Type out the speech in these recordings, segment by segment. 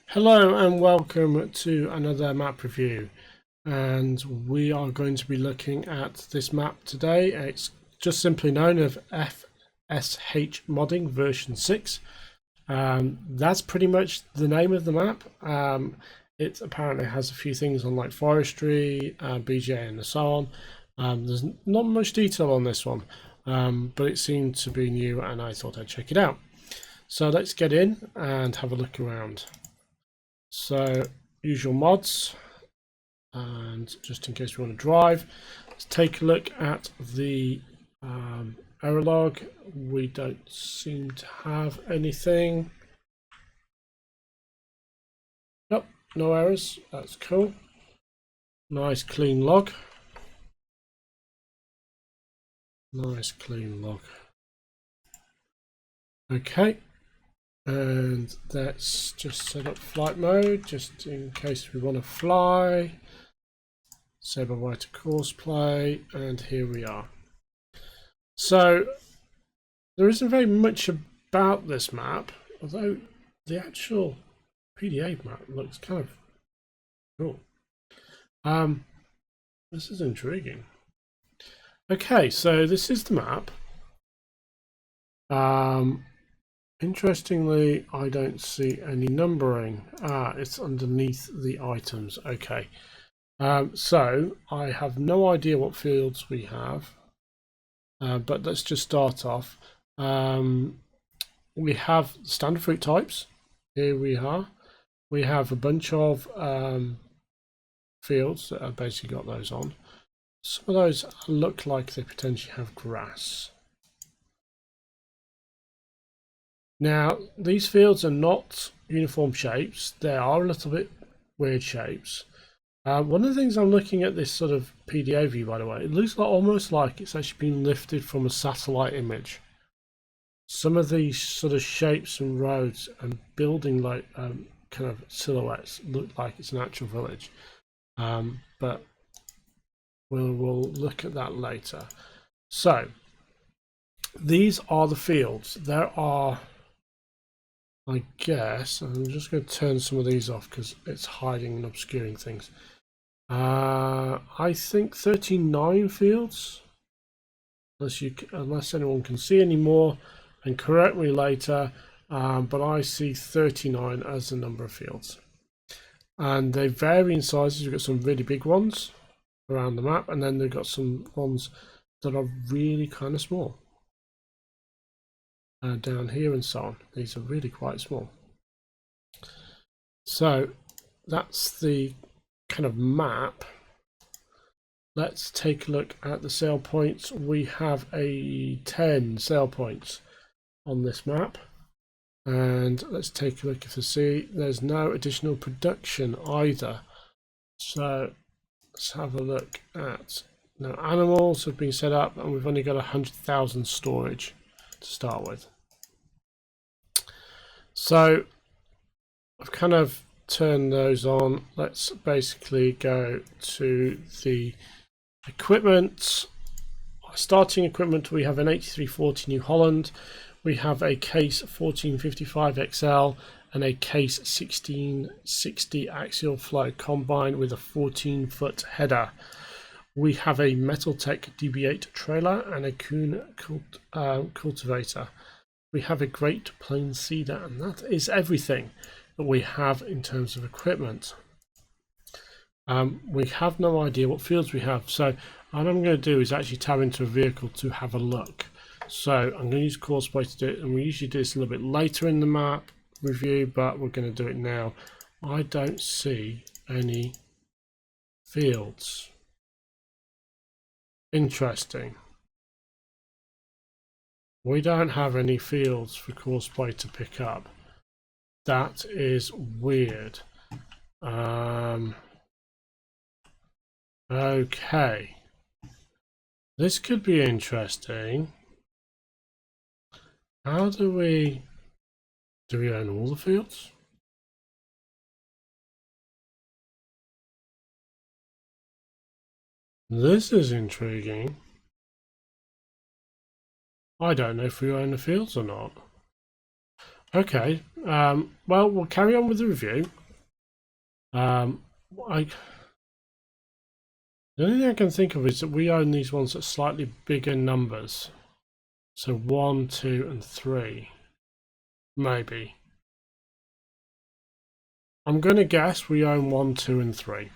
Hello and welcome to another map review, and we are going to be looking at this map today. It's just simply known as FSH Modding version 6. That's pretty much the name of the map. It apparently has a few things on like Forestry, BJ and so on. There's not much detail on this one, but it seemed to be new and I thought I'd check it out. So let's get in and have a look around. So usual mods, and just in case we want to drive, let's take a look at the error log. We don't seem to have anything. Nope, no errors. That's cool. Nice clean log. Nice clean log. Okay. And let's just set up flight mode just in case we want to fly. Say bye-bye to course play, and here we are. So there isn't very much about this map, although the actual PDA map looks kind of cool. This is intriguing. Okay, so this is the map. Interestingly, I don't see any numbering. It's underneath the items. Okay. So I have no idea what fields we have, but let's just start off. We have standard fruit types. Here we are. We have a bunch of fields that have basically got those on. Some of those look like they potentially have grass. Now, these fields are not uniform shapes. They are a little bit weird shapes. One of the things I'm looking at this sort of PDA view, by the way, it looks like almost like it's actually been lifted from a satellite image. Some of these sort of shapes and roads and building like kind of silhouettes look like it's an actual village, but we'll look at that later. So these are the fields. There are, I guess, I'm just going to turn some of these off because it's hiding and obscuring things. I think 39 fields, unless anyone can see any more, and correct me later, but I see 39 as the number of fields. And they vary in sizes. You've got some really big ones around the map, and then they've got some ones that are really kind of small. Down here and so on. These are really quite small. So that's the kind of map. Let's take a look at the sale points. We have 10 sale points on this map, and let's take a look. If you see, there's no additional production either. So let's have a look at, no animals have been set up, and we've only got 100,000 storage to start with. So I've kind of turned those on. Let's basically go to the equipment. Starting equipment, we have an 8340 New Holland, we have a case 1455 XL and a case 1660 axial flow combined with a 14-foot header. We have a Metaltech DB8 trailer and a Kuhn cultivator. We have a Great Plains Seeder, and that is everything that we have in terms of equipment. We have no idea what fields we have, so what I'm going to do is actually tab into a vehicle to have a look. So I'm going to use Courseplay to do it, and we usually do this a little bit later in the map review, but we're going to do it now. I don't see any fields. Interesting. We don't have any fields for Courseplay to pick up. That is weird. Okay. This could be interesting. How do we own all the fields? This is intriguing. I don't know if we own the fields or not. Okay, well, we'll carry on with the review. The only thing I can think of is that we own these ones at slightly bigger numbers. So 1, 2, and 3. Maybe. I'm going to guess we own 1, 2, and 3.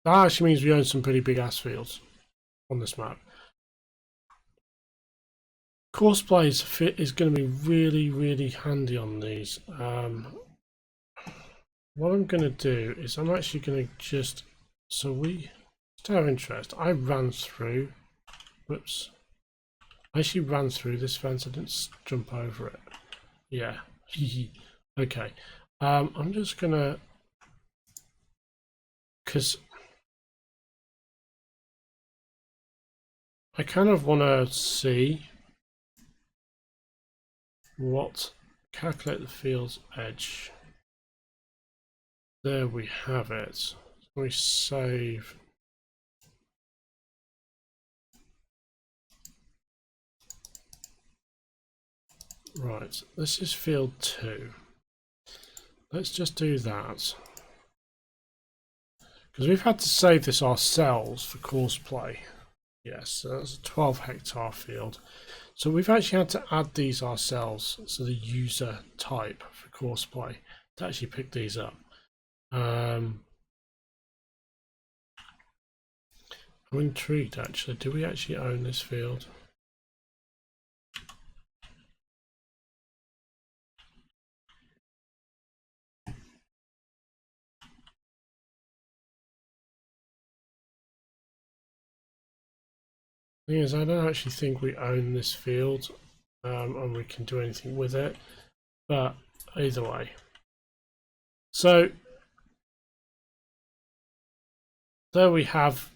That actually means we own some pretty big ass fields on this map. Course plays fit is going to be really handy on these. What I'm going to do is I'm actually going to just, just out of interest, I ran through, whoops, I actually ran through this fence, I didn't jump over it. Yeah, okay. I'm just going to, because I kind of want to see what, calculate the field's edge. There we have it. We save. Right, this is field 2. Let's just do that. Because we've had to save this ourselves for course play. Yes, so that's a 12 hectare field. So we've actually had to add these ourselves, so the user type for course play, to actually pick these up. I'm intrigued actually. Do we actually own this field? Thing is, I don't actually think we own this field, and we can do anything with it. But either way, so there we have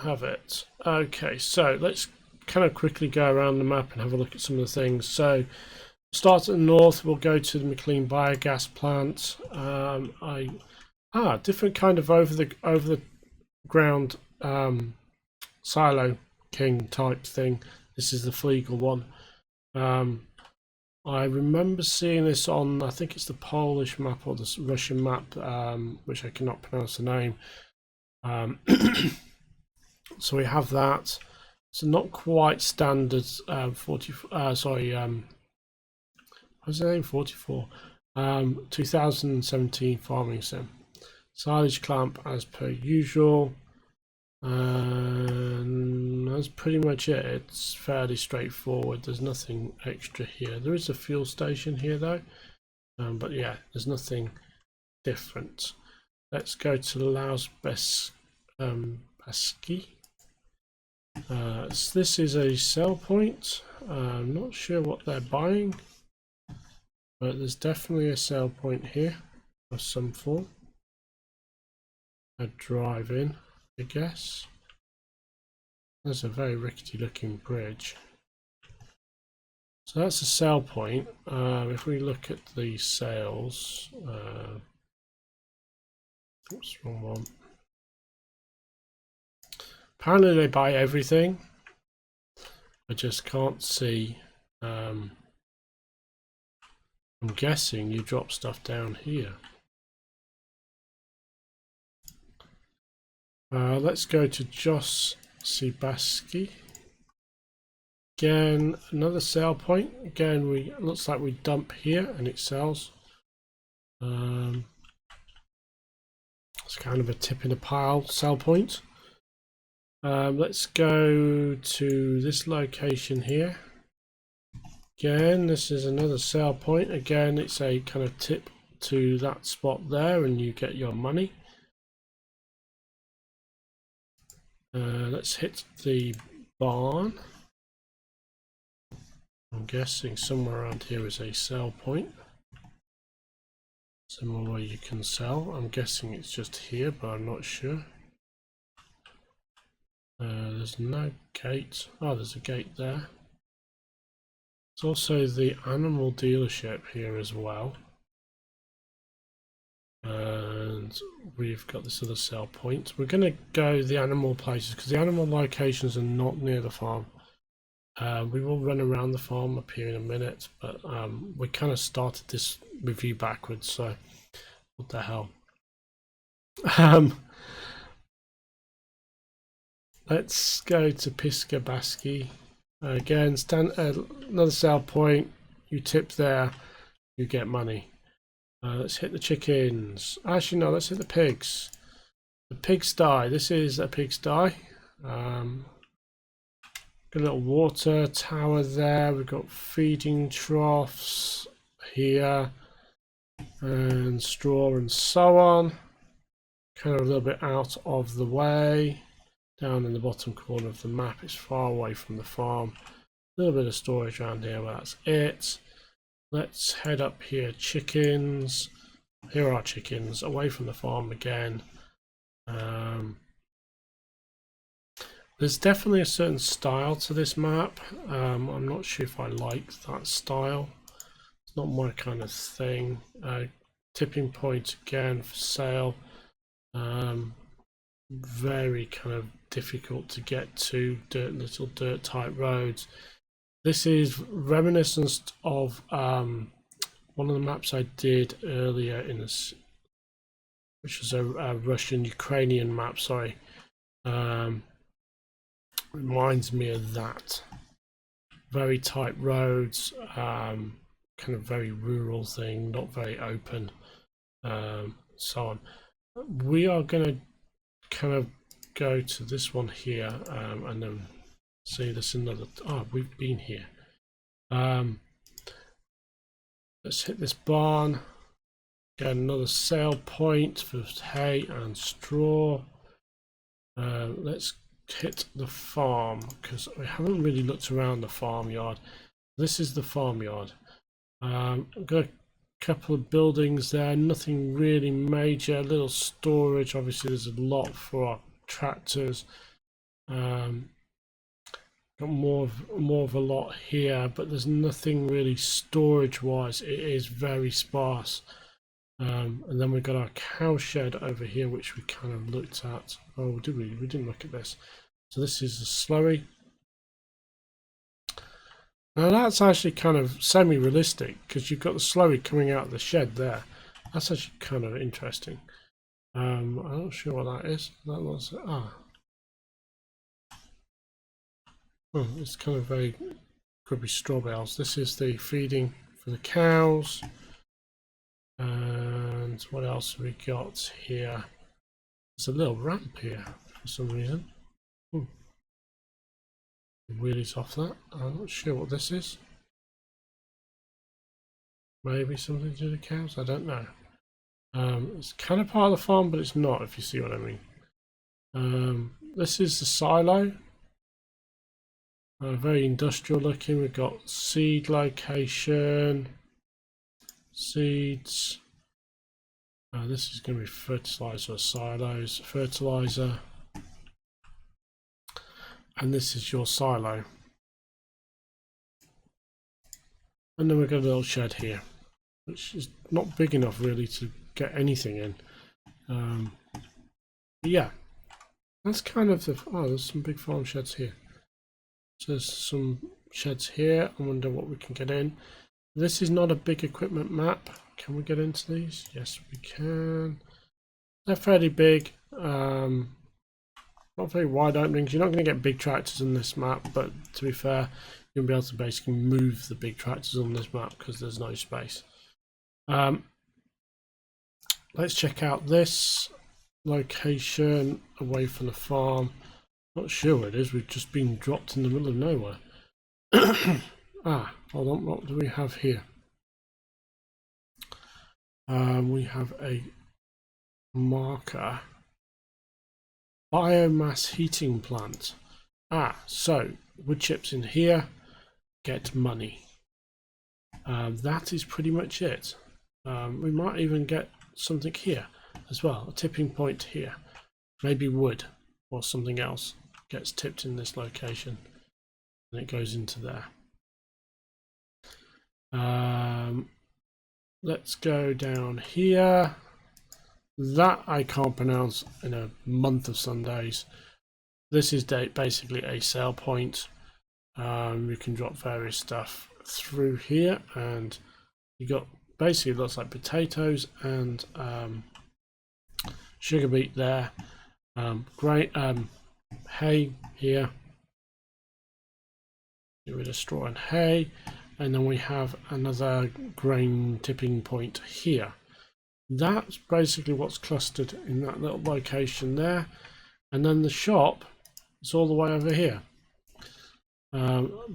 it. Okay, so let's kind of quickly go around the map and have a look at some of the things. So start at the north, we'll go to the McLean biogas plant. Different kind of over the ground silo king type thing. This is the Flegel one. I remember seeing this on, I think it's the Polish map or the Russian map, which I cannot pronounce the name. So we have that. So not quite standard 40. Sorry, what's the name? 44. 2017 farming sim. Silage clamp as per usual. And that's pretty much it. It's fairly straightforward. There's nothing extra here. There is a fuel station here though, but yeah, there's nothing different. Let's go to Laos Baski. So this is a sell point. I'm not sure what they're buying, but there's definitely a sell point here of some form. A drive in, I guess. There's a very rickety looking bridge. So that's a sell point. If we look at the sales, oops, wrong one. Apparently they buy everything. I just can't see. I'm guessing you drop stuff down here. Let's go to Jos Sibaski. Again, another sell point. Again, looks like we dump here and it sells. It's kind of a tip in a pile sell point. Let's go to this location here. Again, this is another sell point. Again, it's a kind of tip to that spot there and you get your money. Let's hit the barn. I'm guessing somewhere around here is a sell point. Somewhere where you can sell. I'm guessing it's just here, but I'm not sure. There's no gate. Oh, there's a gate there. There's also the animal dealership here as well. And we've got this other sell point. We're going to go the animal places because the animal locations are not near the farm. We will run around the farm up here in a minute, but we kind of started this review backwards, so what the hell. Let's go to Pisca Basque. Again, another sale point. You tip there, you get money. Let's hit the chickens. Actually, no, let's hit the pigs. The pigsty. This is a pigsty. Got a little water tower there. We've got feeding troughs here, and straw and so on. Kind of a little bit out of the way. Down in the bottom corner of the map, it's far away from the farm. A little bit of storage around here, but that's it. Let's head up here. Chickens. Here are chickens, away from the farm again. There's definitely a certain style to this map. I'm not sure if I like that style. It's not my kind of thing. Tipping point again for sale. Very kind of difficult to get to, little dirt type roads. This is reminiscent of one of the maps I did earlier in this, which was a Russian-Ukrainian map, sorry. Reminds me of that. Very tight roads, kind of very rural thing, not very open, so on. We are going to kind of go to this one here, and then see this another. We've been here. Let's hit this barn. Get another sale point for hay and straw. Let's hit the farm because we haven't really looked around the farmyard. This is the farmyard. I've got a couple of buildings there, nothing really major. A little storage, obviously there's a lot for our tractors. Got more of a lot here, but there's nothing really storage wise. It is very sparse. And then we've got our cow shed over here, which we kind of looked at. Oh, did we? We didn't look at this. So this is the slurry. Now that's actually kind of semi-realistic because you've got the slurry coming out of the shed there. That's actually kind of interesting. I'm not sure what that is. That was oh, it's kind of very could be straw bales. This is the feeding for the cows. And what else have we got here? There's a little ramp here for some reason. Wheelies off that. I'm not sure what this is. Maybe something to do with the cows, I don't know. It's kind of part of the farm, but it's not, if you see what I mean. This is the silo. Very industrial looking. We've got seed location, seeds. This is going to be fertilizer silos, fertilizer. And this is your silo. And then we've got a little shed here, which is not big enough really to get anything in. But yeah, that's kind of the, there's some big farm sheds here. So there's some sheds here. I wonder what we can get in. This is not a big equipment map. Can we get into these? Yes, we can. They're fairly big. Not very wide openings. You're not going to get big tractors on this map, but to be fair, you'll be able to basically move the big tractors on this map because there's no space. Let's check out this location away from the farm. Not sure where it is. We've just been dropped in the middle of nowhere. Hold on. What do we have here? We have a marker. Biomass heating plant. So wood chips in here, get money. That is pretty much it. We might even get something here as well, a tipping point here. Maybe wood or something else gets tipped in this location and it goes into there. Let's go down here. That I can't pronounce in a month of Sundays. This is basically a sale point. You can drop various stuff through here, and you got basically looks like potatoes and sugar beet there. Great hay here. Get rid of straw and hay, and then we have another grain tipping point here. That's basically what's clustered in that little location there, and then the shop is all the way over here.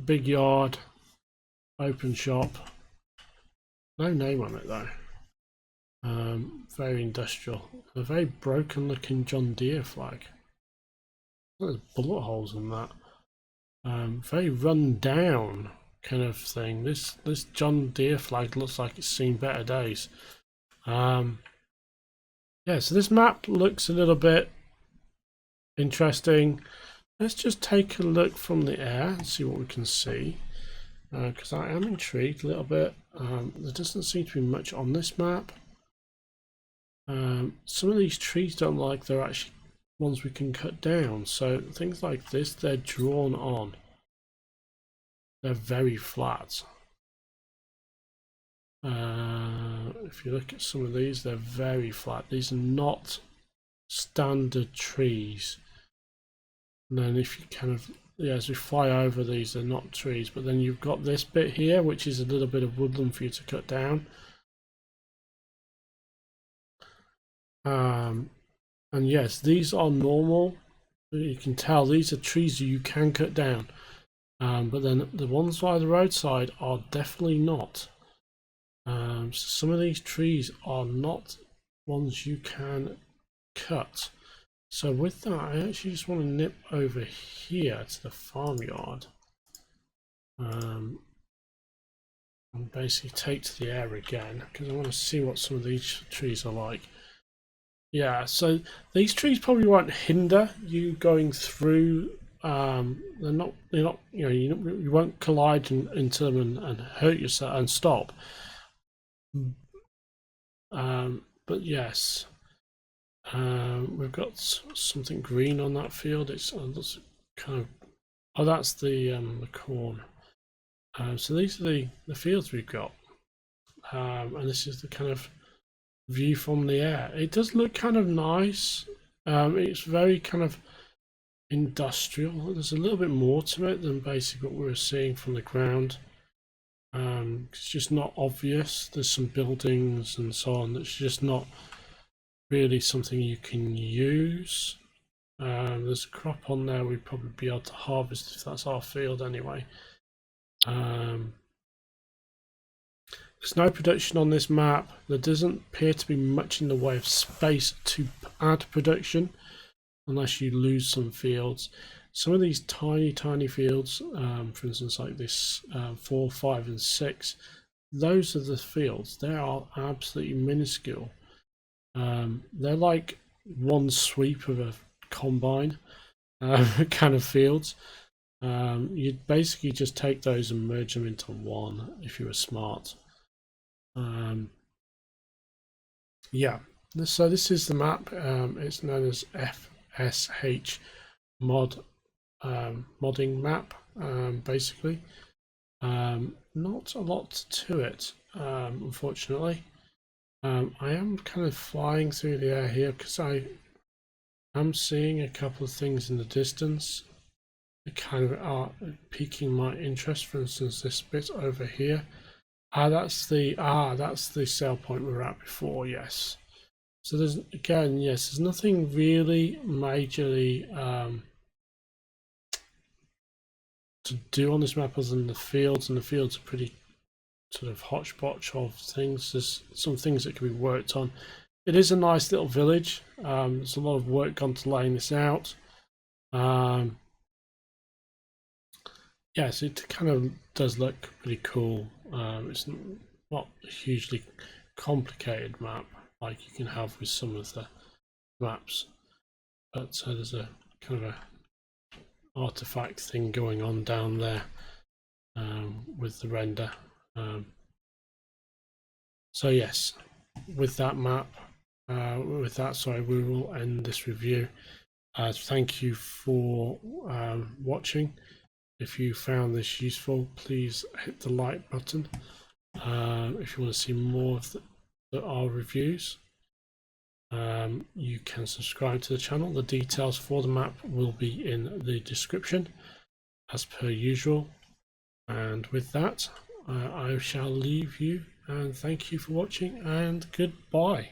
Big yard, open shop, no name on it though. Very industrial. A very broken looking John Deere flag. There's bullet holes in that. Very run down kind of thing. This John Deere flag looks like it's seen better days. Yeah, so this map looks a little bit interesting. Let's just take a look from the air and see what we can see, because I am intrigued a little bit. There doesn't seem to be much on this map. Some of these trees don't look like they're actually ones we can cut down, so things like this, they're drawn on. They're very flat. If you look at some of these, they're very flat. These are not standard trees. And then if you kind of, yeah, as we fly over these, they're not trees, but then you've got this bit here, which is a little bit of woodland for you to cut down. And yes, these are normal. You can tell these are trees that you can cut down. But then the ones by the roadside are definitely not. So some of these trees are not ones you can cut. So with that, I actually just want to nip over here to the farmyard. And basically take to the air again, because I want to see what some of these trees are like. Yeah, so these trees probably won't hinder you going through. They're not, you know, you won't collide into them and hurt yourself and stop. But yes, we've got something green on that field. It's kind of, oh, that's the corn. So these are the fields we've got, and this is the kind of view from the air. It does look kind of nice. It's very kind of industrial. There's a little bit more to it than basically what we were seeing from the ground. It's just not obvious. There's some buildings and so on. It's just not really something you can use. There's a crop on there we'd probably be able to harvest if that's our field anyway. There's no production on this map. There doesn't appear to be much in the way of space to add production unless you lose some fields. Some of these tiny fields, for instance like this 4, 5 and 6, those are the fields. They are absolutely minuscule. They're like one sweep of a combine kind of fields. You'd basically just take those and merge them into one if you were smart. Yeah, so this is the map. It's known as FSH modding map, basically. Not a lot to it, unfortunately. I am kind of flying through the air here because I am seeing a couple of things in the distance that kind of are piquing my interest. For instance, this bit over here. That's the sale point we were at before. Yes. So there's, again, yes, there's nothing really majorly to do on this map other than the fields, and the fields are pretty sort of hodgepodge of things. There's some things that can be worked on. It is a nice little village. There's a lot of work gone to laying this out. Yes, it kind of does look pretty cool. It's not a hugely complicated map like you can have with some of the maps, but there's a kind of a artifact thing going on down there with the render. So yes, with that map, sorry, we will end this review. Thank you for watching. If you found this useful, please hit the like button. If you want to see more of our reviews, you can subscribe to the channel. The details for the map will be in the description as per usual. And with that, I shall leave you, and thank you for watching, and goodbye.